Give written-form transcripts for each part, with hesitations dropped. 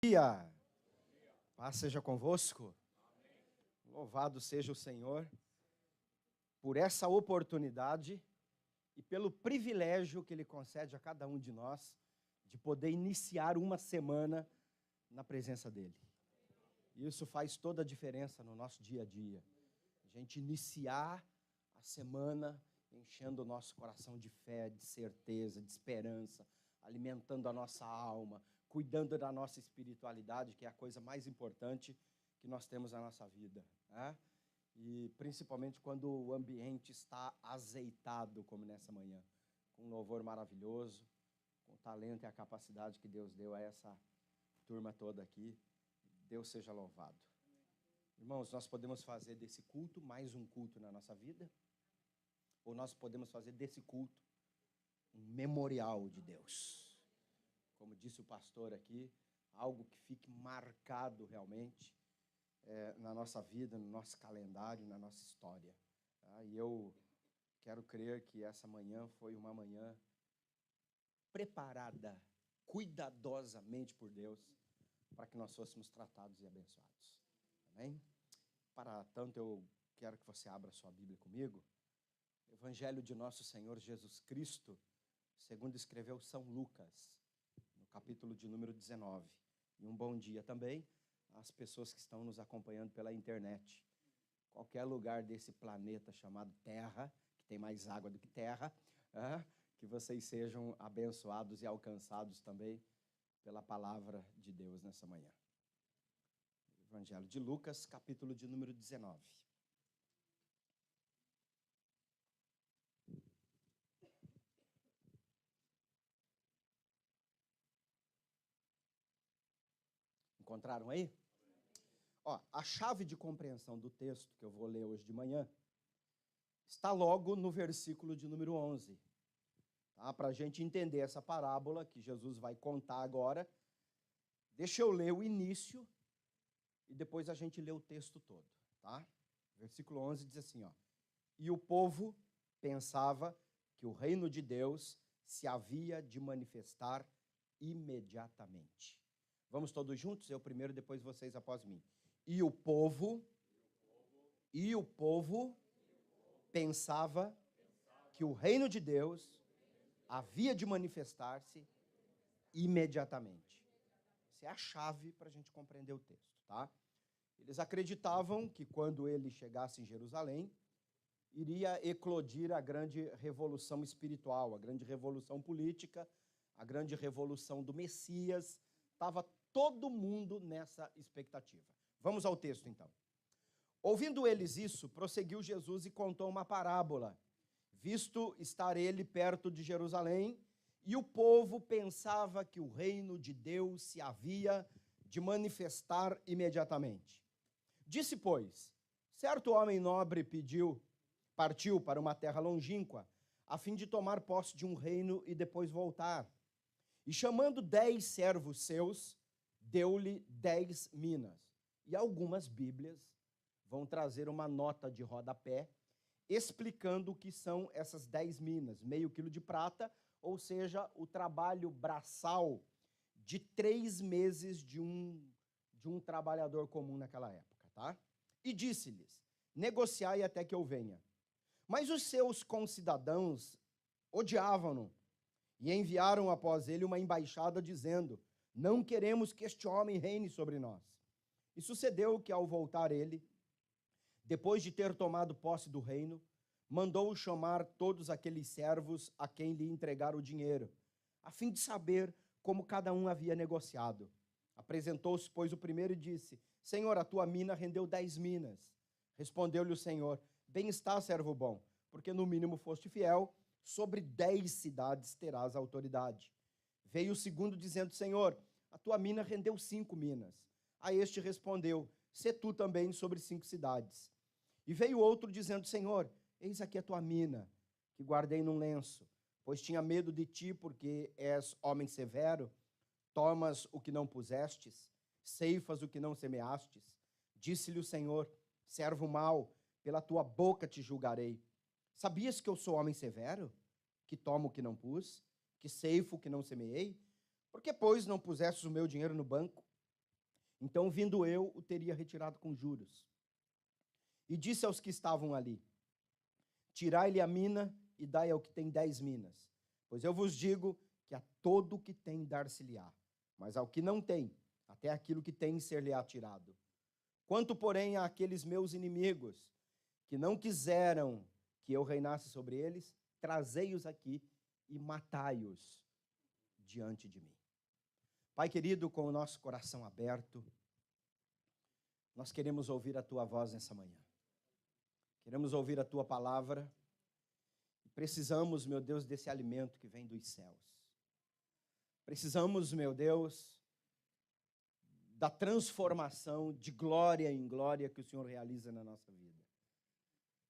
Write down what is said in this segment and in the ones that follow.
Dia. Paz seja convosco. Louvado seja o Senhor por essa oportunidade e pelo privilégio que Ele concede a cada um de nós de poder iniciar uma semana na presença dEle. Isso faz toda a diferença no nosso dia a dia. A gente iniciar a semana enchendo o nosso coração de fé, de certeza, de esperança, alimentando a nossa alma, cuidando da nossa espiritualidade, que é a coisa mais importante que nós temos na nossa vida, né? E principalmente quando o ambiente está azeitado, como nessa manhã, com um louvor maravilhoso, com o talento e a capacidade que Deus deu a essa turma toda aqui. Deus seja louvado. Irmãos, nós podemos fazer desse culto mais um culto na nossa vida, ou nós podemos fazer desse culto um memorial de Deus. Como disse o pastor aqui, algo que fique marcado realmente na nossa vida, no nosso calendário, na nossa história. Tá? E eu quero crer que essa manhã foi uma manhã preparada cuidadosamente por Deus para que nós fôssemos tratados e abençoados. Amém? Para tanto, eu quero que você abra sua Bíblia comigo. Evangelho de nosso Senhor Jesus Cristo, segundo escreveu São Lucas, no capítulo de número 19. E um bom dia também às pessoas que estão nos acompanhando pela internet. Qualquer lugar desse planeta chamado Terra, que tem mais água do que terra, que vocês sejam abençoados e alcançados também pela palavra de Deus nessa manhã. Evangelho de Lucas, capítulo de número 19. Encontraram aí? Ó, a chave de compreensão do texto que eu vou ler hoje de manhã está logo no versículo de número 11. Tá? Para a gente entender essa parábola que Jesus vai contar agora, deixa eu ler o início e depois a gente lê o texto todo. Tá? Versículo 11 diz assim, ó: E o povo pensava que o reino de Deus se havia de manifestar imediatamente. Vamos todos juntos? Eu primeiro, depois vocês após mim. E o povo pensava que o reino de Deus havia de manifestar-se imediatamente. Essa é a chave para a gente compreender o texto, tá? Eles acreditavam que quando ele chegasse em Jerusalém, iria eclodir a grande revolução espiritual, a grande revolução política, a grande revolução do Messias. Estava todo mundo nessa expectativa. Vamos ao texto, então. Ouvindo eles isso, prosseguiu Jesus e contou uma parábola, visto estar ele perto de Jerusalém, e o povo pensava que o reino de Deus se havia de manifestar imediatamente. Disse, pois, certo homem nobre partiu para uma terra longínqua, a fim de tomar posse de um reino e depois voltar. E chamando 10 servos seus, deu-lhe 10 minas. E algumas Bíblias vão trazer uma nota de rodapé, explicando o que são essas 10 minas. Meio quilo de prata, ou seja, o trabalho braçal de 3 meses de um trabalhador comum naquela época, tá? E disse-lhes, negociai até que eu venha. Mas os seus concidadãos odiavam-no e enviaram após ele uma embaixada dizendo, não queremos que este homem reine sobre nós. E sucedeu que ao voltar ele, depois de ter tomado posse do reino, mandou chamar todos aqueles servos a quem lhe entregaram o dinheiro, a fim de saber como cada um havia negociado. Apresentou-se, pois, o primeiro e disse, Senhor, a tua mina rendeu 10 minas. Respondeu-lhe o Senhor, bem está, servo bom, porque no mínimo foste fiel, sobre 10 cidades terás autoridade. Veio o segundo dizendo, Senhor, a tua mina rendeu 5 minas. A este respondeu, sê tu também sobre 5 cidades. E veio outro dizendo, Senhor, eis aqui a tua mina, que guardei num lenço, pois tinha medo de ti, porque és homem severo, tomas o que não pusestes, ceifas o que não semeastes. Disse-lhe o Senhor, servo mau, pela tua boca te julgarei. Sabias que eu sou homem severo, que tomo o que não pus, que ceifo o que não semeei? Por que, pois, não pusestes o meu dinheiro no banco? Então, vindo eu, o teria retirado com juros. E disse aos que estavam ali: tirai-lhe a mina e dai ao que tem 10 minas. Pois eu vos digo que a todo o que tem dar-se-lhe-á, mas ao que não tem, até aquilo que tem ser-lhe-á tirado. Quanto, porém, àqueles meus inimigos, que não quiseram que eu reinasse sobre eles, trazei-os aqui e matai-os diante de mim. Pai querido, com o nosso coração aberto, nós queremos ouvir a tua voz nessa manhã. Queremos ouvir a tua palavra. Precisamos, meu Deus, desse alimento que vem dos céus. Precisamos, meu Deus, da transformação de glória em glória que o Senhor realiza na nossa vida.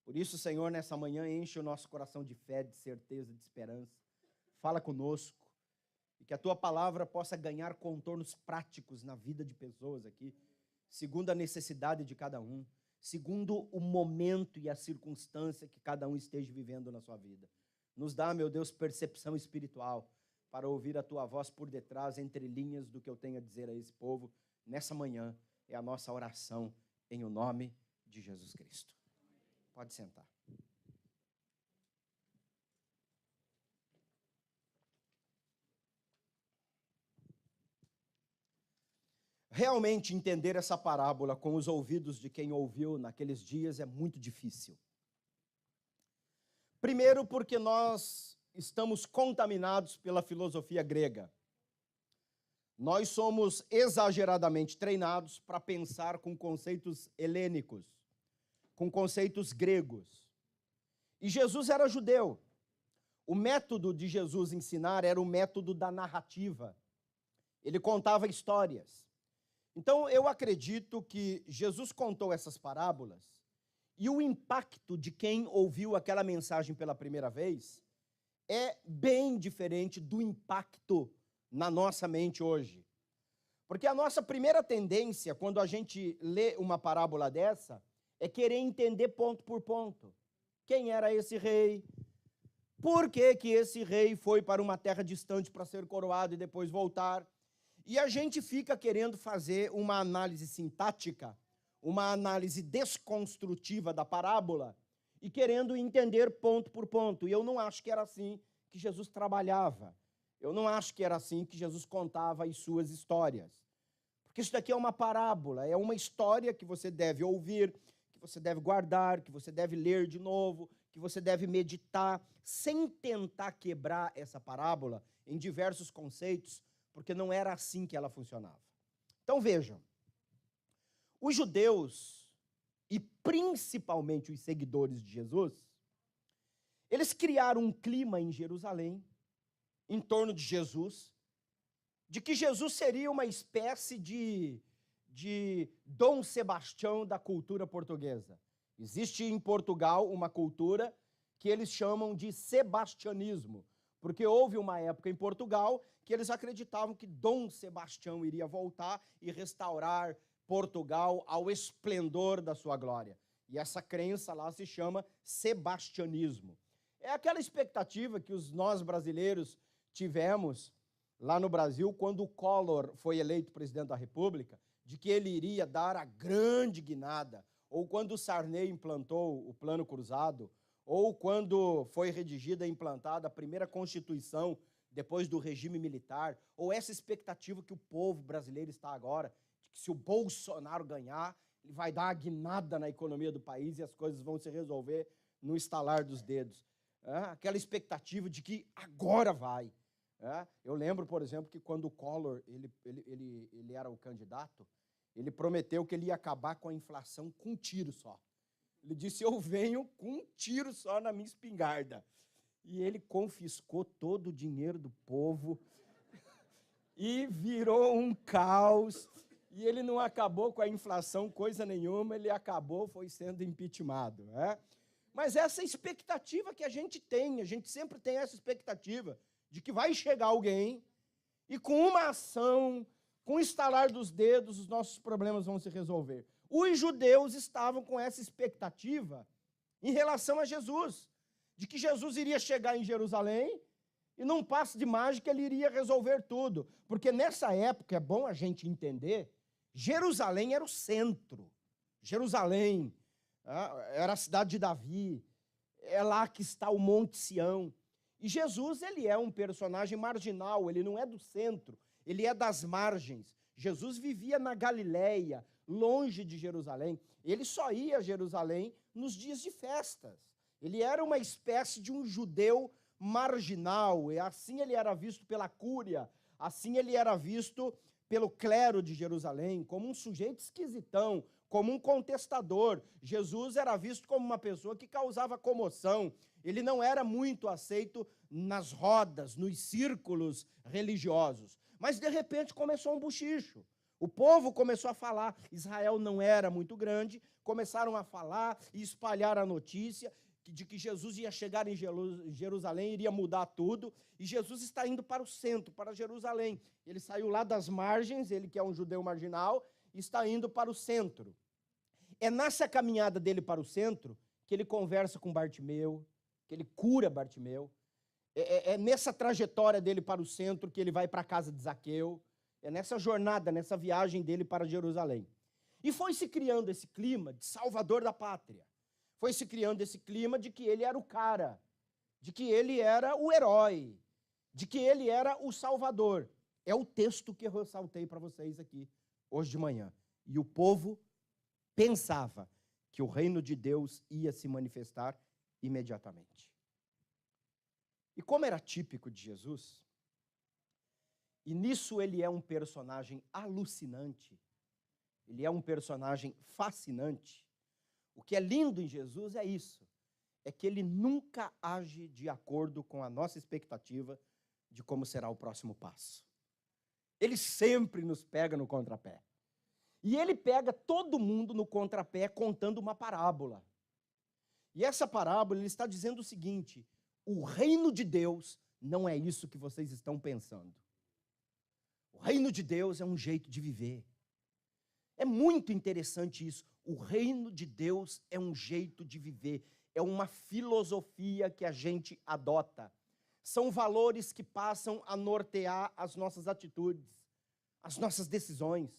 Por isso, Senhor, nessa manhã, enche o nosso coração de fé, de certeza, de esperança. Fala conosco e que a tua palavra possa ganhar contornos práticos na vida de pessoas aqui, segundo a necessidade de cada um, segundo o momento e a circunstância que cada um esteja vivendo na sua vida. Nos dá, meu Deus, percepção espiritual para ouvir a tua voz por detrás, entre linhas do que eu tenho a dizer a esse povo. Nessa manhã é a nossa oração em o nome de Jesus Cristo. Pode sentar. Realmente entender essa parábola com os ouvidos de quem ouviu naqueles dias é muito difícil. Primeiro, porque nós estamos contaminados pela filosofia grega. Nós somos exageradamente treinados para pensar com conceitos helênicos, com conceitos gregos. E Jesus era judeu. O método de Jesus ensinar era o método da narrativa. Ele contava histórias. Então, eu acredito que Jesus contou essas parábolas e o impacto de quem ouviu aquela mensagem pela primeira vez é bem diferente do impacto na nossa mente hoje. Porque a nossa primeira tendência, quando a gente lê uma parábola dessa, é querer entender ponto por ponto. Quem era esse rei? Por que que esse rei foi para uma terra distante para ser coroado e depois voltar? E a gente fica querendo fazer uma análise sintática, uma análise desconstrutiva da parábola e querendo entender ponto por ponto. E eu não acho que era assim que Jesus trabalhava. Eu não acho que era assim que Jesus contava as suas histórias. Porque isso daqui é uma parábola, é uma história que você deve ouvir, que você deve guardar, que você deve ler de novo, que você deve meditar, sem tentar quebrar essa parábola em diversos conceitos, porque não era assim que ela funcionava. Então vejam, os judeus, e principalmente os seguidores de Jesus, eles criaram um clima em Jerusalém, em torno de Jesus, de que Jesus seria uma espécie de Dom Sebastião da cultura portuguesa. Existe em Portugal uma cultura que eles chamam de sebastianismo, porque houve uma época em Portugal que eles acreditavam que Dom Sebastião iria voltar e restaurar Portugal ao esplendor da sua glória. E essa crença lá se chama sebastianismo. É aquela expectativa que nós brasileiros tivemos lá no Brasil, quando o Collor foi eleito presidente da República, de que ele iria dar a grande guinada, ou quando o Sarney implantou o Plano Cruzado, ou quando foi redigida e implantada a primeira Constituição depois do regime militar, ou essa expectativa que o povo brasileiro está agora, de que se o Bolsonaro ganhar, ele vai dar a guinada na economia do país e as coisas vão se resolver no estalar dos dedos. Aquela expectativa de que agora vai. Eu lembro, por exemplo, que quando o Collor ele era o candidato, ele prometeu que ele ia acabar com a inflação com um tiro só. Ele disse, eu venho com um tiro só na minha espingarda. E ele confiscou todo o dinheiro do povo e virou um caos. E ele não acabou com a inflação coisa nenhuma, ele acabou, foi sendo impeachmentado. Mas essa expectativa que a gente sempre tem essa expectativa de que vai chegar alguém e com uma ação, com o estalar dos dedos, os nossos problemas vão se resolver. Os judeus estavam com essa expectativa em relação a Jesus, de que Jesus iria chegar em Jerusalém e num passe de mágica ele iria resolver tudo. Porque nessa época, é bom a gente entender, Jerusalém era o centro. Jerusalém era a cidade de Davi. É lá que está o Monte Sião. E Jesus, ele é um personagem marginal, ele não é do centro, ele é das margens. Jesus vivia na Galileia, longe de Jerusalém. Ele só ia a Jerusalém nos dias de festas. Ele era uma espécie de um judeu marginal, e assim ele era visto pela cúria, assim ele era visto pelo clero de Jerusalém, como um sujeito esquisitão, como um contestador. Jesus era visto como uma pessoa que causava comoção. Ele não era muito aceito nas rodas, nos círculos religiosos. Mas, de repente, começou um buchicho. O povo começou a falar. Israel não era muito grande. Começaram a falar e espalhar a notícia de que Jesus ia chegar em Jerusalém, iria mudar tudo. E Jesus está indo para o centro, para Jerusalém. Ele saiu lá das margens, ele que é um judeu marginal, está indo para o centro. É nessa caminhada dele para o centro que ele conversa com Bartimeu, que ele cura Bartimeu. É nessa trajetória dele para o centro que ele vai para a casa de Zaqueu. É nessa jornada, nessa viagem dele para Jerusalém. E foi se criando esse clima de salvador da pátria. Foi se criando esse clima de que ele era o cara, de que ele era o herói, de que ele era o salvador. É o texto que eu ressaltei para vocês aqui hoje de manhã. E o povo pensava que o reino de Deus ia se manifestar imediatamente. E como era típico de Jesus, e nisso ele é um personagem alucinante, ele é um personagem fascinante. O que é lindo em Jesus é isso, é que ele nunca age de acordo com a nossa expectativa de como será o próximo passo. Ele sempre nos pega no contrapé. E ele pega todo mundo no contrapé contando uma parábola. E essa parábola ele está dizendo o seguinte: o reino de Deus não é isso que vocês estão pensando. O reino de Deus é um jeito de viver. É muito interessante isso. O reino de Deus é um jeito de viver. É uma filosofia que a gente adota. São valores que passam a nortear as nossas atitudes, as nossas decisões.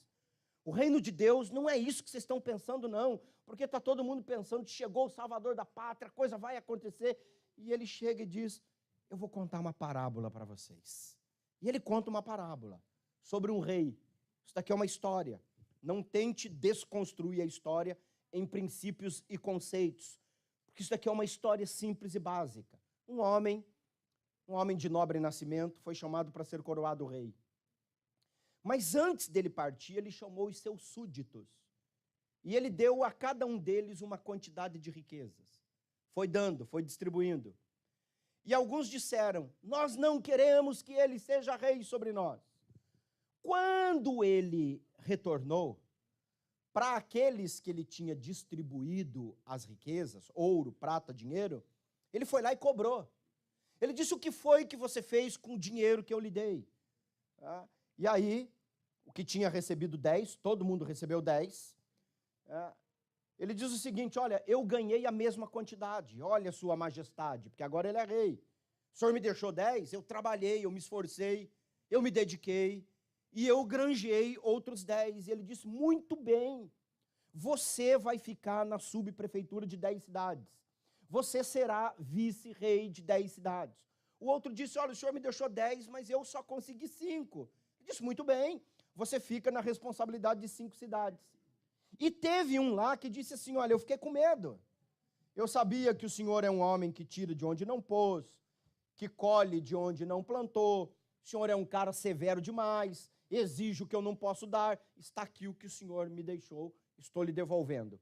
O reino de Deus não é isso que vocês estão pensando, não. Porque está todo mundo pensando que chegou o Salvador da pátria, a coisa vai acontecer. E ele chega e diz: eu vou contar uma parábola para vocês. E ele conta uma parábola sobre um rei. Isso daqui é uma história. Não tente desconstruir a história em princípios e conceitos. Porque isso daqui é uma história simples e básica. Um homem de nobre nascimento, foi chamado para ser coroado rei. Mas antes dele partir, ele chamou os seus súditos. E ele deu a cada um deles uma quantidade de riquezas. Foi dando, foi distribuindo. E alguns disseram: nós não queremos que ele seja rei sobre nós. Quando ele retornou, para aqueles que ele tinha distribuído as riquezas, ouro, prata, dinheiro, ele foi lá e cobrou. Ele disse: o que foi que você fez com o dinheiro que eu lhe dei? E aí, o que tinha recebido 10, todo mundo recebeu 10. Ele diz o seguinte: olha, eu ganhei a mesma quantidade, olha sua majestade, porque agora ele é rei. O senhor me deixou 10, eu trabalhei, eu me esforcei, eu me dediquei, e eu granjeei outros 10. E ele disse: muito bem, você vai ficar na subprefeitura de 10 cidades. Você será vice-rei de 10 cidades. O outro disse: olha, o senhor me deixou 10, mas eu só consegui 5. Ele disse: muito bem, você fica na responsabilidade de 5 cidades. E teve um lá que disse assim: olha, eu fiquei com medo. Eu sabia que o senhor é um homem que tira de onde não pôs, que colhe de onde não plantou. O senhor é um cara severo demais, exige o que eu não posso dar. Está aqui o que o senhor me deixou, estou lhe devolvendo.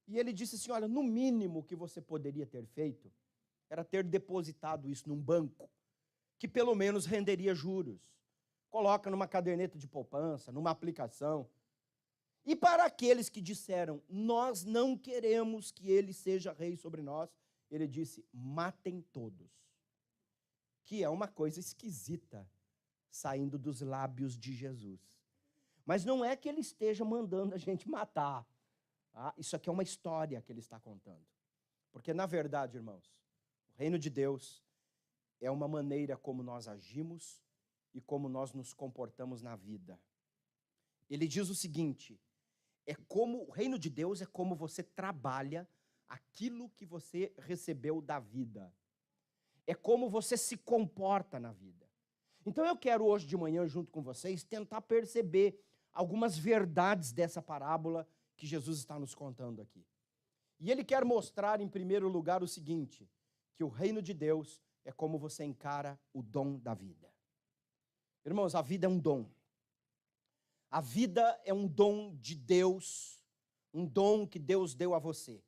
E ele disse assim: olha, no mínimo que você poderia ter feito era ter depositado isso num banco, que pelo menos renderia juros. Coloca numa caderneta de poupança, numa aplicação. E para aqueles que disseram: nós não queremos que ele seja rei sobre nós, ele disse: matem todos. Que é uma coisa esquisita saindo dos lábios de Jesus. Mas não é que ele esteja mandando a gente matar. Isso aqui é uma história que ele está contando. Porque, na verdade, irmãos, o reino de Deus é uma maneira como nós agimos e como nós nos comportamos na vida. Ele diz o seguinte: o reino de Deus é como você trabalha aquilo que você recebeu da vida. É como você se comporta na vida. Então eu quero hoje de manhã, junto com vocês, tentar perceber algumas verdades dessa parábola que Jesus está nos contando aqui. E ele quer mostrar, em primeiro lugar, o seguinte: que o reino de Deus é como você encara o dom da vida. Irmãos, a vida é um dom. A vida é um dom de Deus, um dom que Deus deu a você.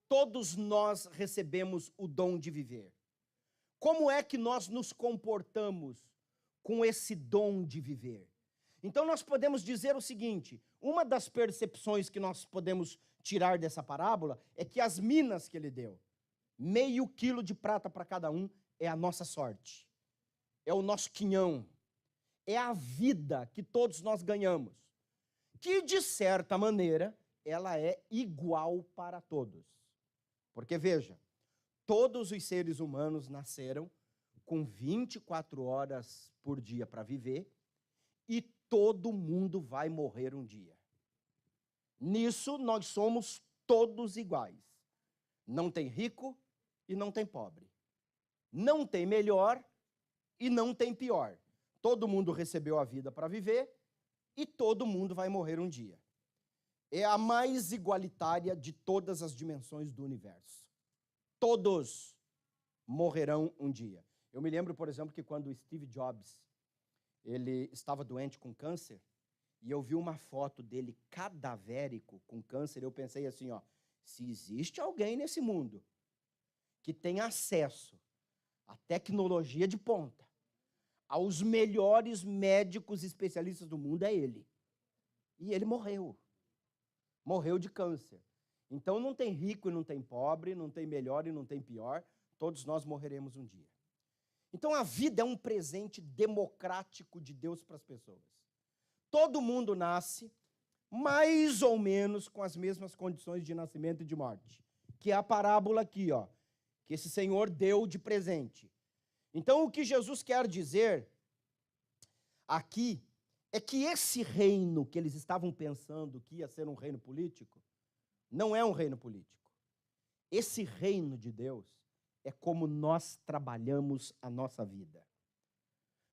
Todos nós recebemos o dom de viver. Como é que nós nos comportamos com esse dom de viver? Então nós podemos dizer o seguinte: uma das percepções que nós podemos tirar dessa parábola é que as minas que ele deu, 0,5 quilo de prata para cada um, é a nossa sorte, é o nosso quinhão, é a vida que todos nós ganhamos, que de certa maneira ela é igual para todos. Porque veja, todos os seres humanos nasceram com 24 horas por dia para viver e todo mundo vai morrer um dia. Nisso nós somos todos iguais. Não tem rico e não tem pobre. Não tem melhor e não tem pior. Todo mundo recebeu a vida para viver e todo mundo vai morrer um dia. É a mais igualitária de todas as dimensões do universo. Todos morrerão um dia. Eu me lembro, por exemplo, que quando Steve Jobs ele estava doente com câncer, e eu vi uma foto dele cadavérico com câncer, eu pensei assim, se existe alguém nesse mundo que tem acesso à tecnologia de ponta, aos melhores médicos especialistas do mundo, é ele. E ele morreu. Morreu de câncer. Então não tem rico e não tem pobre, não tem melhor e não tem pior, todos nós morreremos um dia. Então a vida é um presente democrático de Deus para as pessoas. Todo mundo nasce mais ou menos com as mesmas condições de nascimento e de morte, que é a parábola aqui, que esse Senhor deu de presente. Então o que Jesus quer dizer aqui é que esse reino que eles estavam pensando que ia ser um reino político, não é um reino político. Esse reino de Deus é como nós trabalhamos a nossa vida.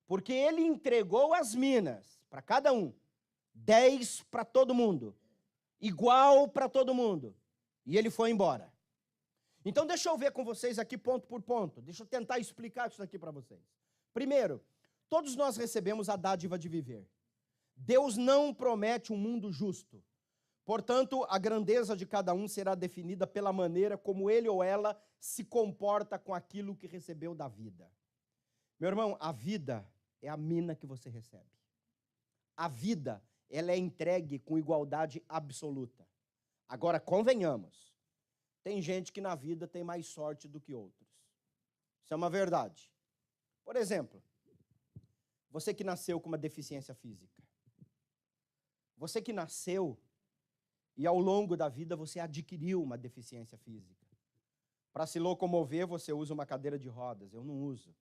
Porque ele entregou as minas para cada um, 10 para todo mundo, igual para todo mundo, e ele foi embora. Então deixa eu ver com vocês aqui ponto por ponto, deixa eu tentar explicar isso aqui para vocês. Primeiro, todos nós recebemos a dádiva de viver. Deus não promete um mundo justo. Portanto, a grandeza de cada um será definida pela maneira como ele ou ela se comporta com aquilo que recebeu da vida. Meu irmão, a vida é a mina que você recebe. A vida, ela é entregue com igualdade absoluta. Agora, convenhamos, tem gente que na vida tem mais sorte do que outros. Isso é uma verdade. Por exemplo, você que nasceu com uma deficiência física. Você que nasceu e ao longo da vida você adquiriu uma deficiência física. Para se locomover, você usa uma cadeira de rodas, eu não uso.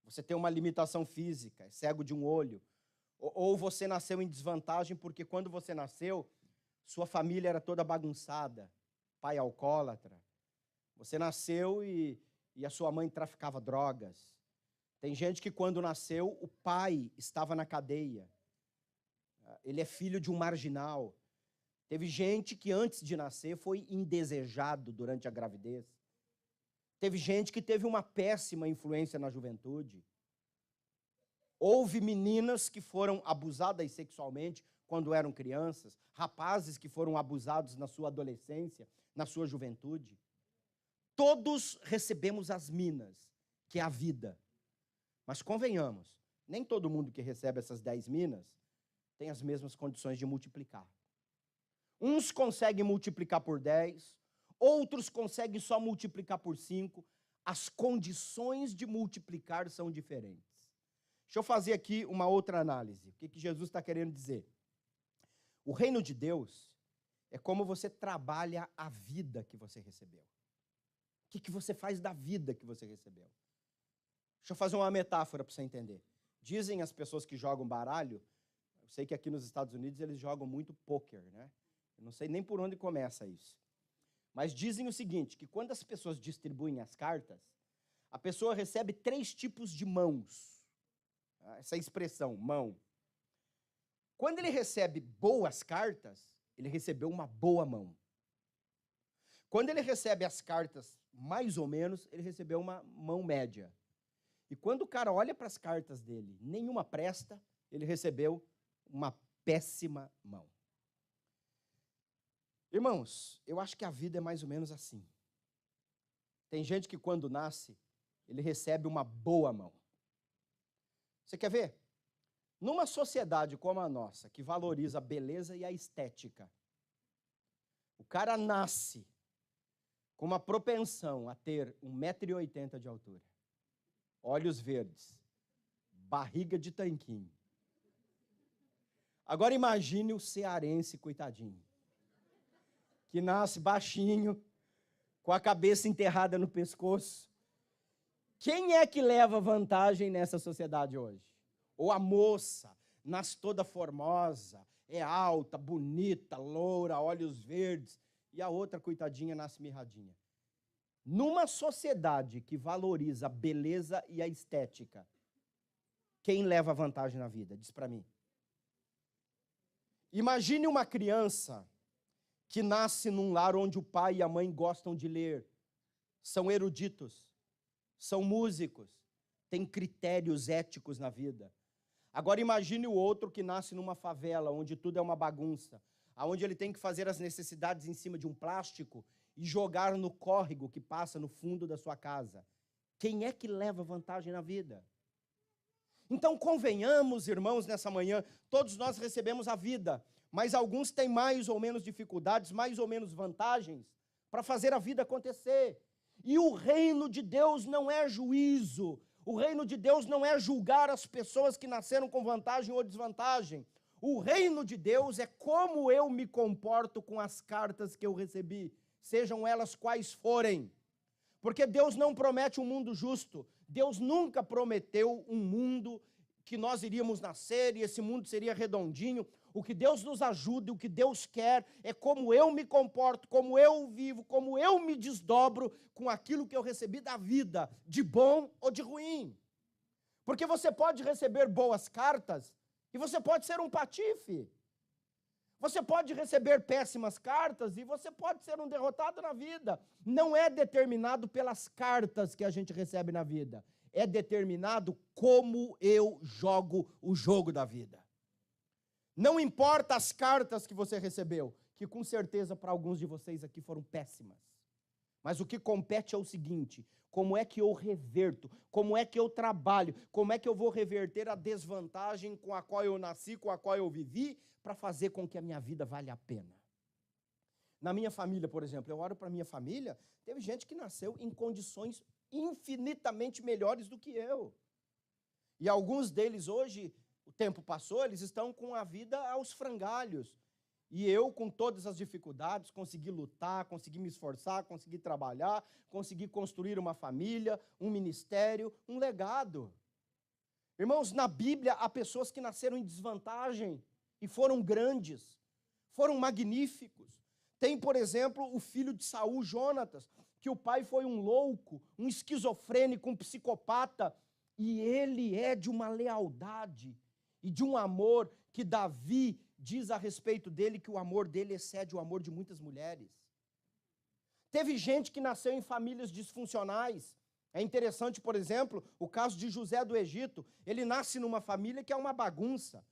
Você tem uma limitação física, é cego de um olho. Ou você nasceu em desvantagem porque quando você nasceu, sua família era toda bagunçada, pai alcoólatra. Você nasceu e a sua mãe traficava drogas. Tem gente que quando nasceu, o pai estava na cadeia. Ele é filho de um marginal. Teve gente que antes de nascer foi indesejado durante a gravidez. Teve gente que teve uma péssima influência na juventude. Houve meninas que foram abusadas sexualmente quando eram crianças, rapazes que foram abusados na sua adolescência, na sua juventude. Todos recebemos as minas, que é a vida. Mas convenhamos, nem todo mundo que recebe essas 10 minas tem as mesmas condições de multiplicar. Uns conseguem multiplicar por 10, outros conseguem só multiplicar por 5. As condições de multiplicar são diferentes. Deixa eu fazer aqui uma outra análise. O que Jesus está querendo dizer? O reino de Deus é como você trabalha a vida que você recebeu. O que você faz da vida que você recebeu? Deixa eu fazer uma metáfora para você entender. Dizem as pessoas que jogam baralho, sei que aqui nos Estados Unidos eles jogam muito pôquer, né? Eu não sei nem por onde começa isso. Mas dizem o seguinte, que quando as pessoas distribuem as cartas, a pessoa recebe 3 tipos de mãos. Essa expressão, mão. Quando ele recebe boas cartas, ele recebeu uma boa mão. Quando ele recebe as cartas mais ou menos, ele recebeu uma mão média. E quando o cara olha para as cartas dele, nenhuma presta, ele recebeu uma péssima mão. Irmãos, eu acho que a vida é mais ou menos assim. Tem gente que quando nasce, ele recebe uma boa mão. Você quer ver? Numa sociedade como a nossa, que valoriza a beleza e a estética, o cara nasce com uma propensão a ter 1,80 m de altura, olhos verdes, barriga de tanquinho. Agora imagine o cearense, coitadinho, que nasce baixinho, com a cabeça enterrada no pescoço. Quem é que leva vantagem nessa sociedade hoje? Ou a moça, nasce toda formosa, é alta, bonita, loura, olhos verdes, e a outra, coitadinha, nasce mirradinha. Numa sociedade que valoriza a beleza e a estética, quem leva vantagem na vida? Diz para mim. Imagine uma criança que nasce num lar onde o pai e a mãe gostam de ler, são eruditos, são músicos, têm critérios éticos na vida. Agora imagine o outro que nasce numa favela, onde tudo é uma bagunça, onde ele tem que fazer as necessidades em cima de um plástico e jogar no córrego que passa no fundo da sua casa. Quem é que leva vantagem na vida? Então convenhamos, irmãos, nessa manhã, todos nós recebemos a vida, mas alguns têm mais ou menos dificuldades, mais ou menos vantagens para fazer a vida acontecer. E o reino de Deus não é juízo, o reino de Deus não é julgar as pessoas que nasceram com vantagem ou desvantagem. O reino de Deus é como eu me comporto com as cartas que eu recebi, sejam elas quais forem. Porque Deus não promete um mundo justo, Deus nunca prometeu um mundo que nós iríamos nascer e esse mundo seria redondinho. O que Deus nos ajuda, o que Deus quer é como eu me comporto, como eu vivo, como eu me desdobro com aquilo que eu recebi da vida, de bom ou de ruim. Porque você pode receber boas cartas e você pode ser um patife. Você pode receber péssimas cartas e você pode ser um derrotado na vida. Não é determinado pelas cartas que a gente recebe na vida. É determinado como eu jogo o jogo da vida. Não importa as cartas que você recebeu, que com certeza para alguns de vocês aqui foram péssimas. Mas o que compete é o seguinte: como é que eu reverto? Como é que eu trabalho? Como é que eu vou reverter a desvantagem com a qual eu nasci, com a qual eu vivi, para fazer com que a minha vida valha a pena? Na minha família, por exemplo, eu olho para a minha família, teve gente que nasceu em condições infinitamente melhores do que eu. E alguns deles hoje, o tempo passou, eles estão com a vida aos frangalhos. E eu, com todas as dificuldades, consegui lutar, consegui me esforçar, consegui trabalhar, consegui construir uma família, um ministério, um legado. Irmãos, na Bíblia há pessoas que nasceram em desvantagem e foram grandes, foram magníficos. Tem, por exemplo, o filho de Saul, Jonatas, que o pai foi um louco, um esquizofrênico, um psicopata, e ele é de uma lealdade e de um amor que Davi diz a respeito dele que o amor dele excede o amor de muitas mulheres. Teve gente que nasceu em famílias disfuncionais. É interessante, por exemplo, o caso de José do Egito. Ele nasce numa família que é uma bagunça,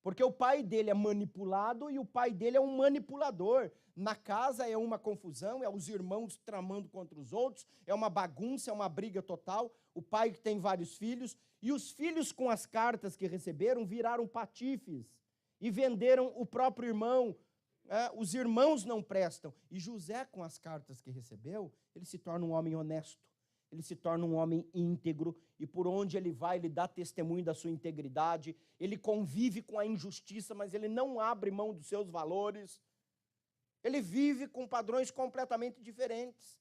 porque o pai dele é manipulado e o pai dele é um manipulador. Na casa é uma confusão, é os irmãos tramando contra os outros, é uma bagunça, é uma briga total. O pai tem vários filhos, e os filhos com as cartas que receberam viraram patifes e venderam o próprio irmão. Os irmãos não prestam. E José, com as cartas que recebeu, ele se torna um homem honesto, ele se torna um homem íntegro, e por onde ele vai, ele dá testemunho da sua integridade, ele convive com a injustiça, mas ele não abre mão dos seus valores, ele vive com padrões completamente diferentes.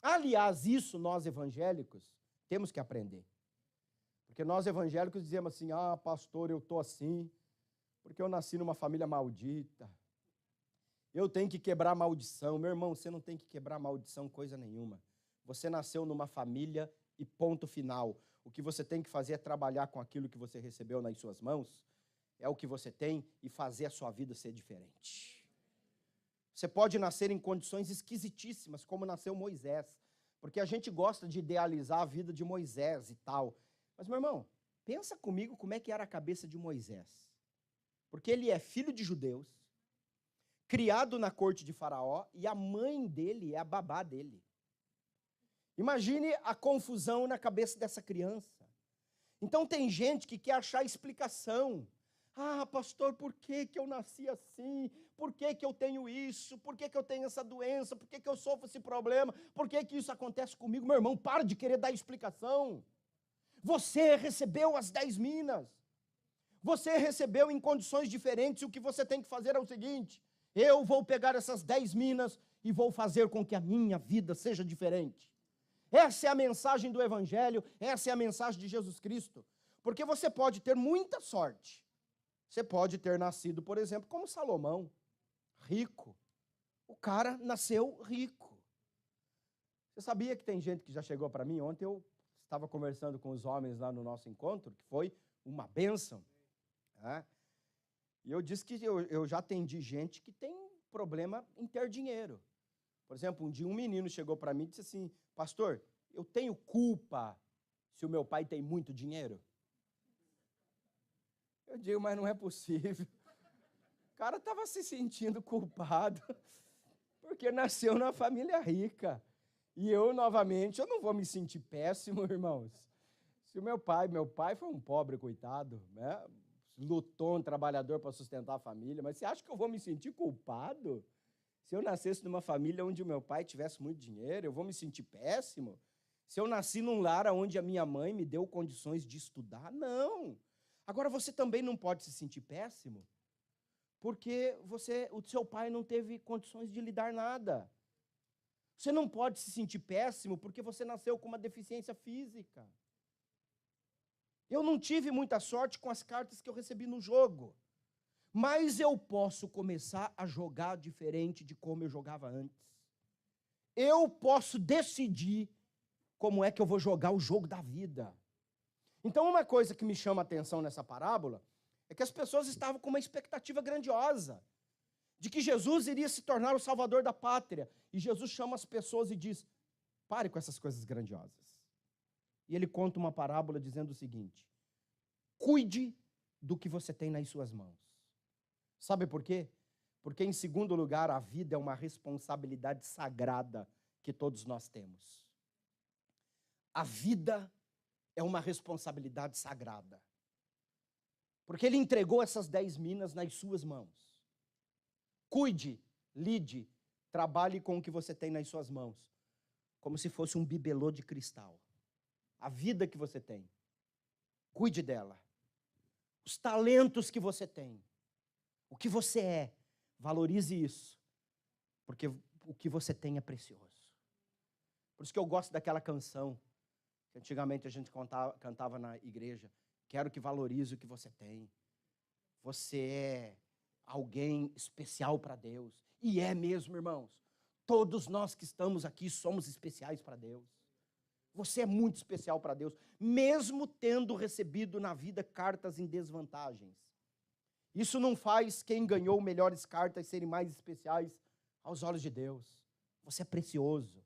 Aliás, isso nós evangélicos temos que aprender. Porque nós evangélicos dizemos assim: pastor, eu estou assim, porque eu nasci numa família maldita. Eu tenho que quebrar a maldição. Meu irmão, você não tem que quebrar a maldição coisa nenhuma. Você nasceu numa família e ponto final. O que você tem que fazer é trabalhar com aquilo que você recebeu nas suas mãos, é o que você tem, e fazer a sua vida ser diferente. Você pode nascer em condições esquisitíssimas, como nasceu Moisés, porque a gente gosta de idealizar a vida de Moisés e tal. Mas, meu irmão, pensa comigo como é que era a cabeça de Moisés. Porque ele é filho de judeus, criado na corte de Faraó, e a mãe dele é a babá dele. Imagine a confusão na cabeça dessa criança. Então tem gente que quer achar explicação. Ah, pastor, por que eu nasci assim? Por que eu tenho isso? Por que eu tenho essa doença? Por que eu sofro esse problema? Por que isso acontece comigo? Meu irmão, para de querer dar explicação. Você recebeu as 10 minas. Você recebeu em condições diferentes. E o que você tem que fazer é o seguinte: eu vou pegar essas 10 minas e vou fazer com que a minha vida seja diferente. Essa é a mensagem do Evangelho, essa é a mensagem de Jesus Cristo. Porque você pode ter muita sorte. Você pode ter nascido, por exemplo, como Salomão, rico. O cara nasceu rico. Você sabia que tem gente que já chegou para mim? Ontem eu estava conversando com os homens lá no nosso encontro, que foi uma bênção. Né? E eu disse que eu já atendi gente que tem problema em ter dinheiro. Por exemplo, um dia um menino chegou para mim e disse assim: pastor, eu tenho culpa se o meu pai tem muito dinheiro? Eu digo, mas não é possível. O cara estava se sentindo culpado porque nasceu numa família rica. E eu, novamente, eu não vou me sentir péssimo, irmãos. Se o meu pai foi um pobre coitado, né? Lutou, um trabalhador para sustentar a família, mas você acha que eu vou me sentir culpado? Se eu nascesse numa família onde o meu pai tivesse muito dinheiro, eu vou me sentir péssimo? Se eu nasci num lar onde a minha mãe me deu condições de estudar? Não. Agora, você também não pode se sentir péssimo, porque o seu pai não teve condições de lhe dar nada. Você não pode se sentir péssimo porque você nasceu com uma deficiência física. Eu não tive muita sorte com as cartas que eu recebi no jogo. Mas eu posso começar a jogar diferente de como eu jogava antes. Eu posso decidir como é que eu vou jogar o jogo da vida. Então, uma coisa que me chama a atenção nessa parábola é que as pessoas estavam com uma expectativa grandiosa de que Jesus iria se tornar o salvador da pátria. E Jesus chama as pessoas e diz: pare com essas coisas grandiosas. E ele conta uma parábola dizendo o seguinte: cuide do que você tem nas suas mãos. Sabe por quê? Porque, em segundo lugar, a vida é uma responsabilidade sagrada que todos nós temos. A vida é uma responsabilidade sagrada. Porque ele entregou essas 10 minas nas suas mãos. Cuide, lide, trabalhe com o que você tem nas suas mãos, como se fosse um bibelô de cristal. A vida que você tem, cuide dela. Os talentos que você tem, o que você é, valorize isso, porque o que você tem é precioso. Por isso que eu gosto daquela canção que antigamente a gente cantava na igreja: quero que valorize o que você tem. Você é alguém especial para Deus. E é mesmo, irmãos. Todos nós que estamos aqui somos especiais para Deus. Você é muito especial para Deus, mesmo tendo recebido na vida cartas em desvantagens. Isso não faz quem ganhou melhores cartas serem mais especiais aos olhos de Deus. Você é precioso.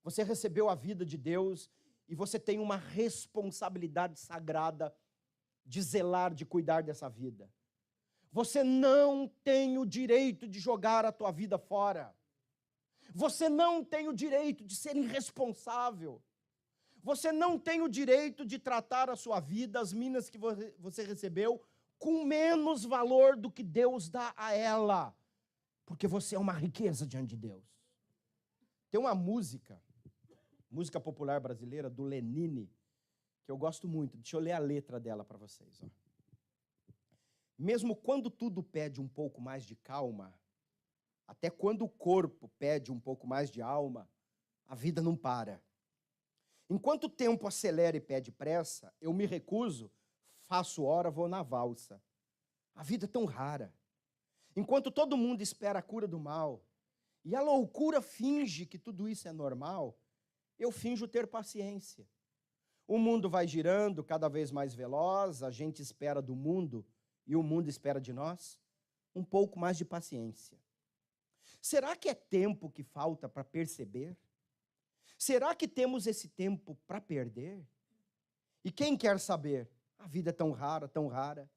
Você recebeu a vida de Deus e você tem uma responsabilidade sagrada de zelar, de cuidar dessa vida. Você não tem o direito de jogar a tua vida fora. Você não tem o direito de ser irresponsável. Você não tem o direito de tratar a sua vida, as minas que você recebeu, com menos valor do que Deus dá a ela, porque você é uma riqueza diante de Deus. Tem uma música popular brasileira, do Lenine, que eu gosto muito. Deixa eu ler a letra dela para vocês. Ó. Mesmo quando tudo pede um pouco mais de calma, até quando o corpo pede um pouco mais de alma, a vida não para. Enquanto o tempo acelera e pede pressa, eu me recuso, faço hora, vou na valsa. A vida é tão rara. Enquanto todo mundo espera a cura do mal, e a loucura finge que tudo isso é normal, eu finjo ter paciência. O mundo vai girando cada vez mais veloz, a gente espera do mundo e o mundo espera de nós um pouco mais de paciência. Será que é tempo que falta para perceber? Será que temos esse tempo para perder? E quem quer saber? A vida é tão rara,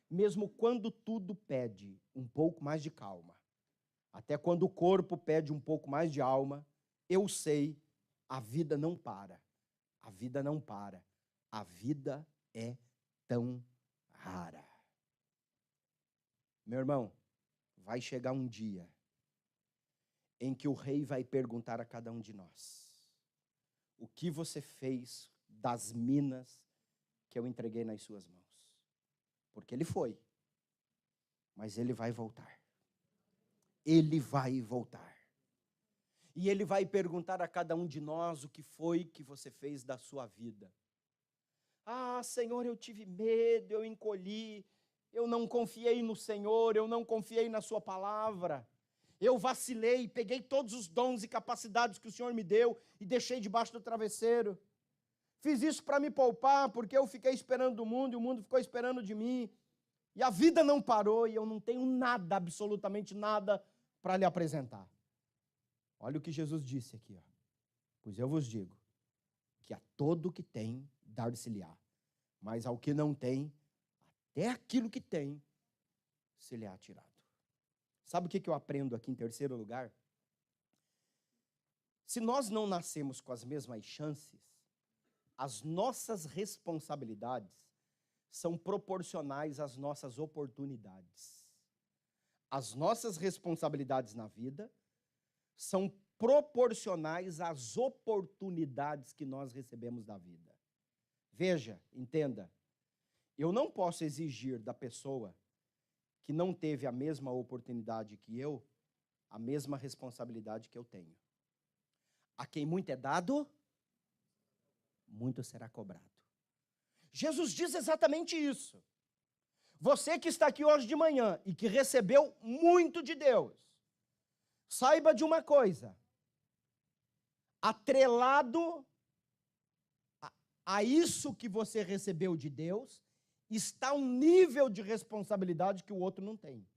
mesmo quando tudo pede um pouco mais de calma. Até quando o corpo pede um pouco mais de alma, eu sei, a vida não para. A vida não para. A vida é tão rara. Meu irmão, vai chegar um dia em que o rei vai perguntar a cada um de nós: o que você fez das minas que eu entreguei nas suas mãos? Porque ele foi, mas ele vai voltar. Ele vai voltar. E ele vai perguntar a cada um de nós o que foi que você fez da sua vida. Ah, Senhor, eu tive medo, eu encolhi, eu não confiei no Senhor, eu não confiei na sua palavra. Eu vacilei, peguei todos os dons e capacidades que o Senhor me deu e deixei debaixo do travesseiro. Fiz isso para me poupar, porque eu fiquei esperando do mundo e o mundo ficou esperando de mim. E a vida não parou e eu não tenho nada, absolutamente nada, para lhe apresentar. Olha o que Jesus disse aqui, ó. Pois eu vos digo, que a todo o que tem, dar-se-lhe-á. Mas ao que não tem, até aquilo que tem, se lhe há tirado. Sabe o que eu aprendo aqui em terceiro lugar? Se nós não nascemos com as mesmas chances, as nossas responsabilidades são proporcionais às nossas oportunidades. As nossas responsabilidades na vida são proporcionais às oportunidades que nós recebemos da vida. Veja, entenda, eu não posso exigir da pessoa que não teve a mesma oportunidade que eu, a mesma responsabilidade que eu tenho. A quem muito é dado, muito será cobrado. Jesus diz exatamente isso. Você que está aqui hoje de manhã e que recebeu muito de Deus, saiba de uma coisa: atrelado a isso que você recebeu de Deus, está um nível de responsabilidade que o outro não tem.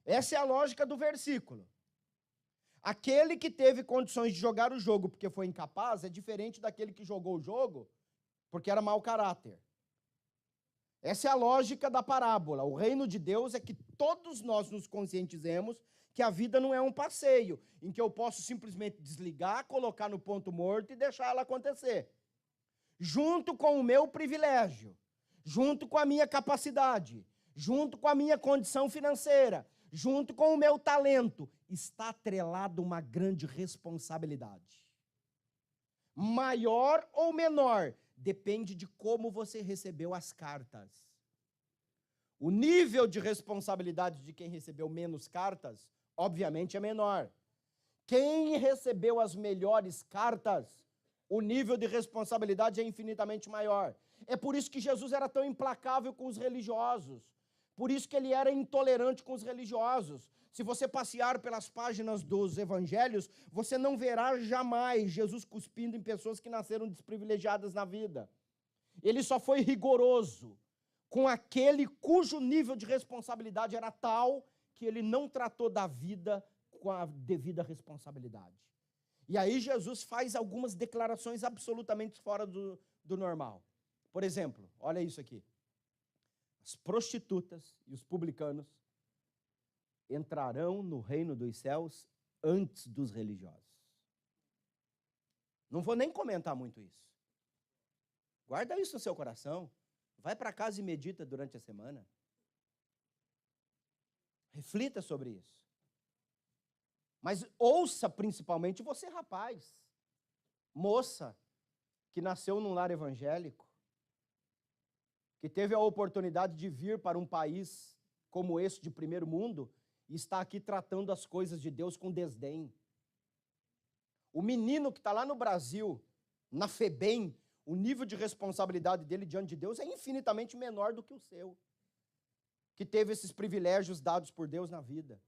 Essa é a lógica do versículo. Aquele que teve condições de jogar o jogo porque foi incapaz é diferente daquele que jogou o jogo porque era mau caráter. Essa é a lógica da parábola. O reino de Deus é que todos nós nos conscientizemos que a vida não é um passeio, em que eu posso simplesmente desligar, colocar no ponto morto e deixar ela acontecer. Junto com o meu privilégio, junto com a minha capacidade, junto com a minha condição financeira, junto com o meu talento, está atrelado uma grande responsabilidade. Maior ou menor, depende de como você recebeu as cartas. O nível de responsabilidade de quem recebeu menos cartas, obviamente, é menor. Quem recebeu as melhores cartas, o nível de responsabilidade é infinitamente maior. É por isso que Jesus era tão implacável com os religiosos. Por isso que ele era intolerante com os religiosos. Se você passear pelas páginas dos evangelhos, você não verá jamais Jesus cuspindo em pessoas que nasceram desprivilegiadas na vida. Ele só foi rigoroso com aquele cujo nível de responsabilidade era tal que ele não tratou da vida com a devida responsabilidade. E aí Jesus faz algumas declarações absolutamente fora do normal. Por exemplo, olha isso aqui. As prostitutas e os publicanos entrarão no reino dos céus antes dos religiosos. Não vou nem comentar muito isso. Guarda isso no seu coração. Vai para casa e medita durante a semana. Reflita sobre isso. Mas ouça principalmente você, rapaz, moça, que nasceu num lar evangélico, que teve a oportunidade de vir para um país como esse de primeiro mundo e está aqui tratando as coisas de Deus com desdém. O menino que está lá no Brasil, na FEBEM, o nível de responsabilidade dele diante de Deus é infinitamente menor do que o seu. que teve esses privilégios dados por Deus na vida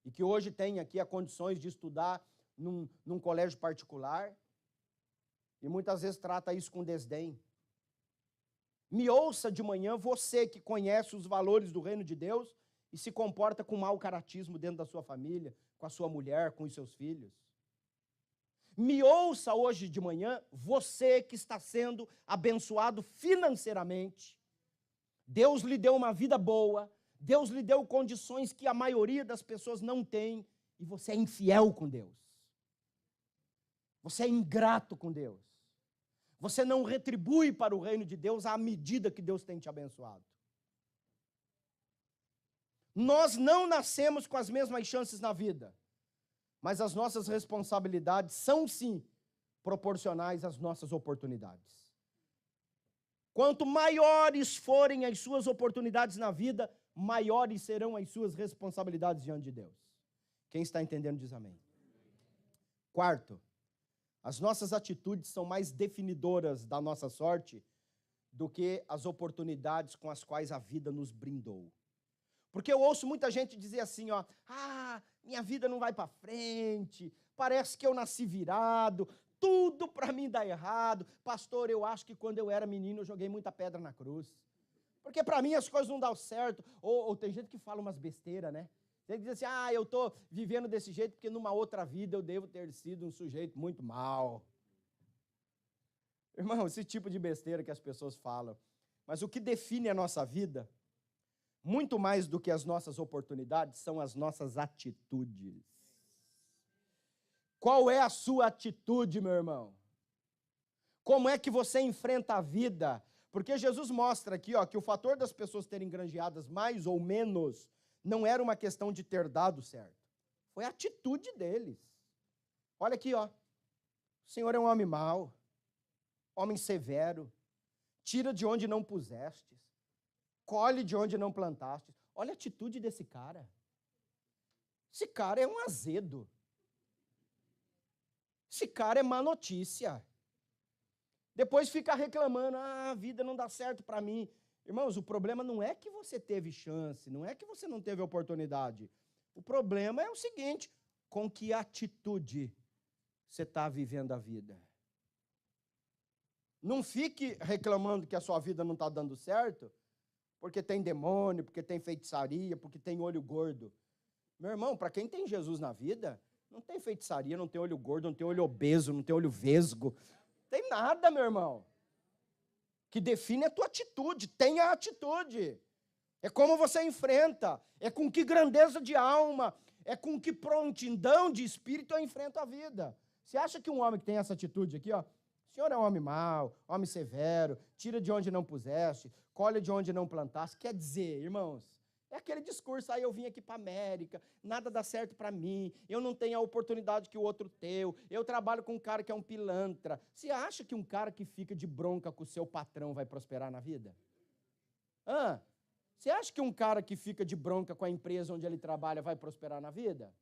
e que hoje tem aqui as condições de estudar num colégio particular e muitas vezes trata isso com desdém. Me ouça de manhã, você que conhece os valores do reino de Deus e se comporta com mau caratismo dentro da sua família, com a sua mulher, com os seus filhos. Me ouça hoje de manhã, você que está sendo abençoado financeiramente. Deus lhe deu uma vida boa, Deus lhe deu condições que a maioria das pessoas não tem, e você é infiel com Deus. Você é ingrato com Deus. Você não retribui para o reino de Deus à medida que Deus tem te abençoado. Nós não nascemos com as mesmas chances na vida, mas as nossas responsabilidades são, sim, proporcionais às nossas oportunidades. Quanto maiores forem as suas oportunidades na vida, maiores serão as suas responsabilidades diante de Deus. Quem está entendendo diz amém. Quarto, as nossas atitudes são mais definidoras da nossa sorte do que as oportunidades com as quais a vida nos brindou. Porque eu ouço muita gente dizer assim, ó, minha vida não vai para frente, parece que eu nasci virado, tudo para mim dá errado. Pastor, eu acho que quando eu era menino eu joguei muita pedra na cruz. Porque para mim as coisas não dão certo. Ou tem gente que fala umas besteiras, né? Tem que dizer assim, eu estou vivendo desse jeito porque numa outra vida eu devo ter sido um sujeito muito mau. Irmão, esse tipo de besteira que as pessoas falam. Mas o que define a nossa vida, muito mais do que as nossas oportunidades, são as nossas atitudes. Qual é a sua atitude, meu irmão? Como é que você enfrenta a vida? Porque Jesus mostra aqui, ó, que o fator das pessoas terem granjeadas mais ou menos não era uma questão de ter dado certo. Foi a atitude deles. Olha aqui, ó. O Senhor é um homem mau, homem severo, tira de onde não pusestes, colhe de onde não plantastes. Olha a atitude desse cara. Esse cara é um azedo. Esse cara é má notícia. Depois fica reclamando, a vida não dá certo para mim. Irmãos, o problema não é que você teve chance, não é que você não teve oportunidade. O problema é o seguinte, com que atitude você está vivendo a vida? Não fique reclamando que a sua vida não está dando certo, porque tem demônio, porque tem feitiçaria, porque tem olho gordo. Meu irmão, para quem tem Jesus na vida, não tem feitiçaria, não tem olho gordo, não tem olho obeso, não tem olho vesgo. Não tem nada, meu irmão. O que define é a tua atitude. Tenha a atitude. É como você enfrenta. É com que grandeza de alma. É com que prontidão de espírito eu enfrento a vida. Você acha que um homem que tem essa atitude aqui, ó, o senhor é um homem mau, homem severo, tira de onde não puseste, colhe de onde não plantaste. Quer dizer, irmãos, é aquele discurso, eu vim aqui para a América, nada dá certo para mim, eu não tenho a oportunidade que o outro teu, eu trabalho com um cara que é um pilantra. Você acha que um cara que fica de bronca com o seu patrão vai prosperar na vida? Você acha que um cara que fica de bronca com a empresa onde ele trabalha vai prosperar na vida?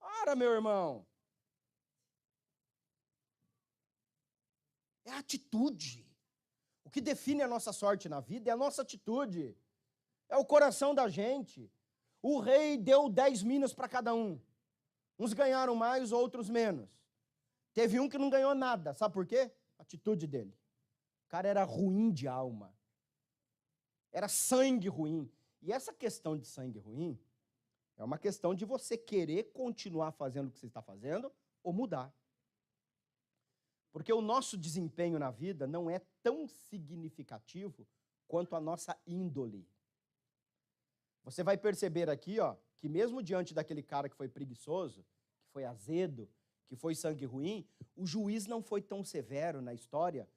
Ora, meu irmão. É a atitude. O que define a nossa sorte na vida é a nossa atitude. É o coração da gente. O rei deu 10 minas para cada um. Uns ganharam mais, outros menos. Teve um que não ganhou nada. Sabe por quê? A atitude dele. O cara era ruim de alma. Era sangue ruim. E essa questão de sangue ruim é uma questão de você querer continuar fazendo o que você está fazendo ou mudar. Porque o nosso desempenho na vida não é tão significativo quanto a nossa índole. Você vai perceber aqui, ó, que mesmo diante daquele cara que foi preguiçoso, que foi azedo, que foi sangue ruim, o juiz não foi tão severo na história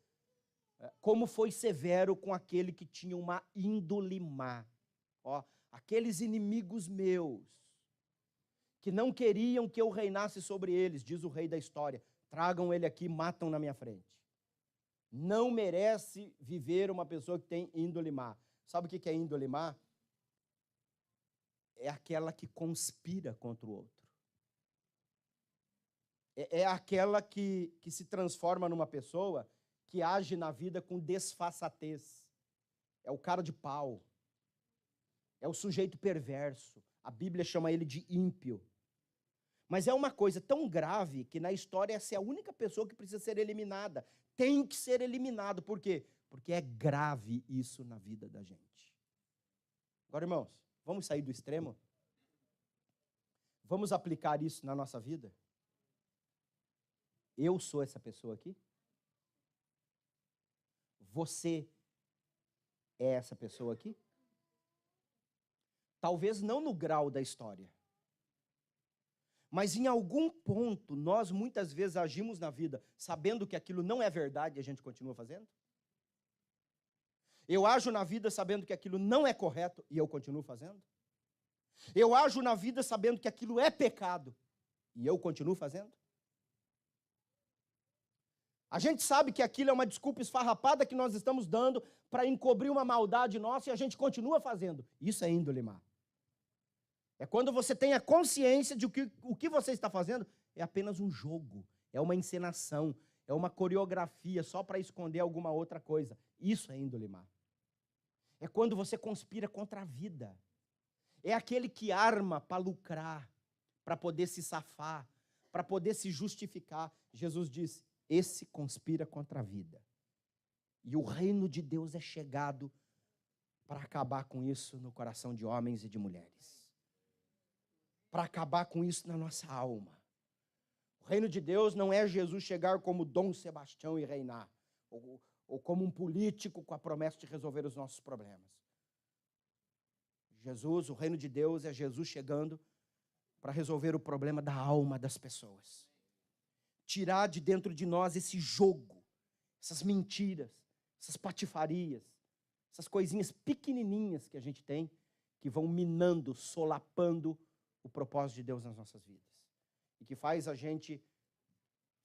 como foi severo com aquele que tinha uma índole má. Ó, aqueles inimigos meus, que não queriam que eu reinasse sobre eles, diz o rei da história, tragam ele aqui, matam na minha frente. Não merece viver uma pessoa que tem índole má. Sabe o que é índole má? É aquela que conspira contra o outro. É aquela que se transforma numa pessoa que age na vida com desfaçatez. É o cara de pau. É o sujeito perverso. A Bíblia chama ele de ímpio. Mas é uma coisa tão grave que na história essa é a única pessoa que precisa ser eliminada. Tem que ser eliminado. Por quê? Porque é grave isso na vida da gente. Agora, irmãos, vamos sair do extremo? Vamos aplicar isso na nossa vida? Eu sou essa pessoa aqui? Você é essa pessoa aqui? Talvez não no grau da história. Mas em algum ponto, nós muitas vezes agimos na vida sabendo que aquilo não é verdade e a gente continua fazendo? Eu ajo na vida sabendo que aquilo não é correto e eu continuo fazendo? Eu ajo na vida sabendo que aquilo é pecado e eu continuo fazendo? A gente sabe que aquilo é uma desculpa esfarrapada que nós estamos dando para encobrir uma maldade nossa e a gente continua fazendo. Isso é índole má. É quando você tem a consciência de que o que você está fazendo é apenas um jogo, é uma encenação, é uma coreografia só para esconder alguma outra coisa. Isso é índole má. É quando você conspira contra a vida. É aquele que arma para lucrar, para poder se safar, para poder se justificar. Jesus disse, esse conspira contra a vida. E o reino de Deus é chegado para acabar com isso no coração de homens e de mulheres. Para acabar com isso na nossa alma. O reino de Deus não é Jesus chegar como Dom Sebastião e reinar, ou como um político com a promessa de resolver os nossos problemas. Jesus, o reino de Deus é Jesus chegando para resolver o problema da alma das pessoas. Tirar de dentro de nós esse jogo, essas mentiras, essas patifarias, essas coisinhas pequenininhas que a gente tem, que vão minando, solapando o propósito de Deus nas nossas vidas. E que faz a gente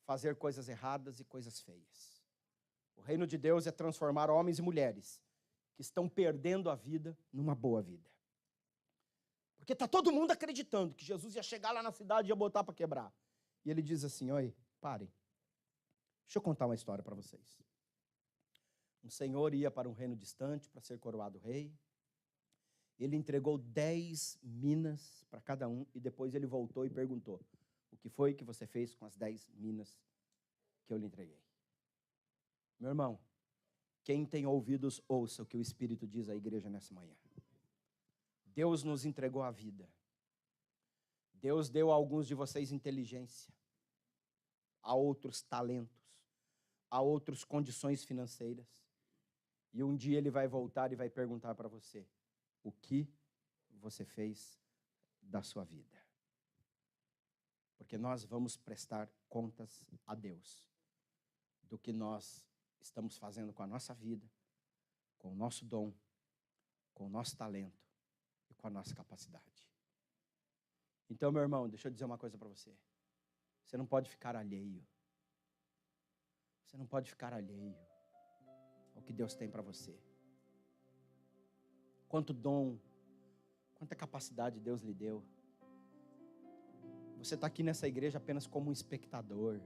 fazer coisas erradas e coisas feias. O reino de Deus é transformar homens e mulheres que estão perdendo a vida numa boa vida. Porque está todo mundo acreditando que Jesus ia chegar lá na cidade e ia botar para quebrar. E ele diz assim, oi, parem. Deixa eu contar uma história para vocês. Um senhor ia para um reino distante para ser coroado rei. Ele entregou 10 minas para cada um e depois ele voltou e perguntou, o que foi que você fez com as 10 minas que eu lhe entreguei? Meu irmão, quem tem ouvidos, ouça o que o Espírito diz à igreja nessa manhã. Deus nos entregou a vida. Deus deu a alguns de vocês inteligência, a outros talentos, a outros condições financeiras. E um dia ele vai voltar e vai perguntar para você, o que você fez da sua vida? Porque nós vamos prestar contas a Deus do que nós estamos fazendo com a nossa vida, com o nosso dom, com o nosso talento e com a nossa capacidade. Então, meu irmão, deixa eu dizer uma coisa para você. Você não pode ficar alheio. Você não pode ficar alheio ao que Deus tem para você. Quanto dom, quanta capacidade Deus lhe deu. Você está aqui nessa igreja apenas como um espectador,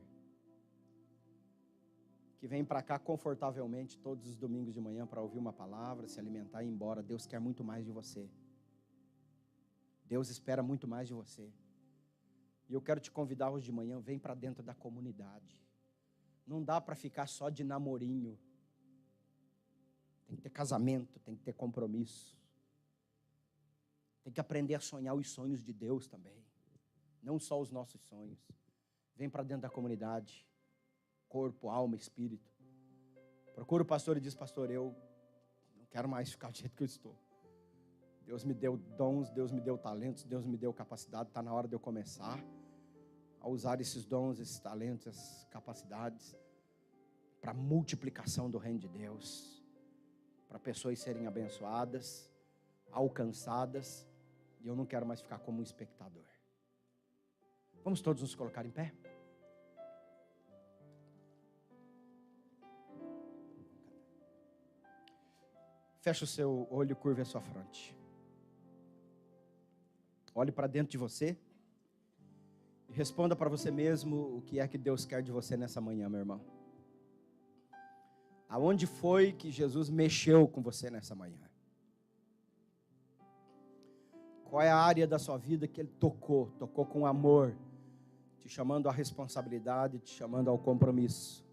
que vem para cá confortavelmente todos os domingos de manhã para ouvir uma palavra, se alimentar e ir embora. Deus quer muito mais de você. Deus espera muito mais de você. E eu quero te convidar hoje de manhã, vem para dentro da comunidade. Não dá para ficar só de namorinho. Tem que ter casamento, tem que ter compromisso. Tem que aprender a sonhar os sonhos de Deus também. Não só os nossos sonhos. Vem para dentro da comunidade. Corpo, alma, espírito. Procura o pastor e diz, pastor, eu não quero mais ficar do jeito que eu estou. Deus me deu dons, Deus me deu talentos, Deus me deu capacidade. Está na hora de eu começar a usar esses dons, esses talentos, essas capacidades para a multiplicação do reino de Deus. Para pessoas serem abençoadas, alcançadas. E eu não quero mais ficar como um espectador. Vamos todos nos colocar em pé? Feche o seu olho e curve a sua fronte. Olhe para dentro de você e responda para você mesmo o que é que Deus quer de você nessa manhã, meu irmão. Aonde foi que Jesus mexeu com você nessa manhã? Qual é a área da sua vida que Ele tocou com amor, te chamando à responsabilidade, te chamando ao compromisso.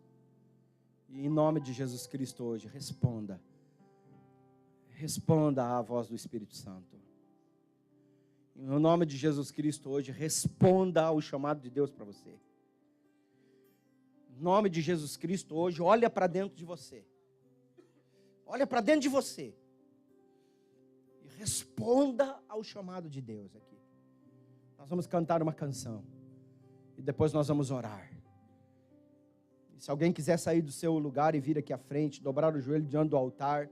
E em nome de Jesus Cristo hoje, responda à voz do Espírito Santo. Em nome de Jesus Cristo hoje, responda ao chamado de Deus para você. Em nome de Jesus Cristo hoje, olha para dentro de você. Olha para dentro de você. E responda ao chamado de Deus aqui. Nós vamos cantar uma canção. E depois nós vamos orar. E se alguém quiser sair do seu lugar e vir aqui à frente, dobrar o joelho diante do altar,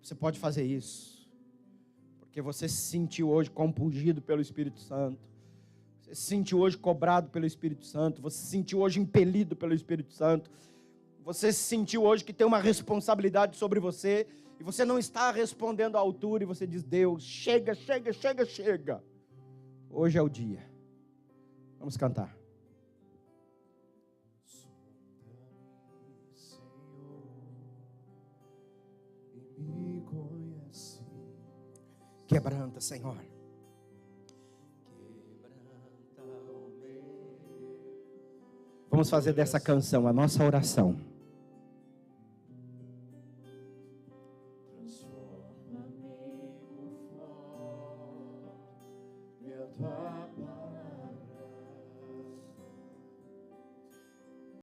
você pode fazer isso. Porque você se sentiu hoje compungido pelo Espírito Santo. Você se sentiu hoje cobrado pelo Espírito Santo. Você se sentiu hoje impelido pelo Espírito Santo. Você se sentiu hoje que tem uma responsabilidade sobre você. E você não está respondendo à altura. E você diz, Deus, chega. Hoje é o dia. Vamos cantar. Quebranta, Senhor. Vamos fazer dessa canção a nossa oração.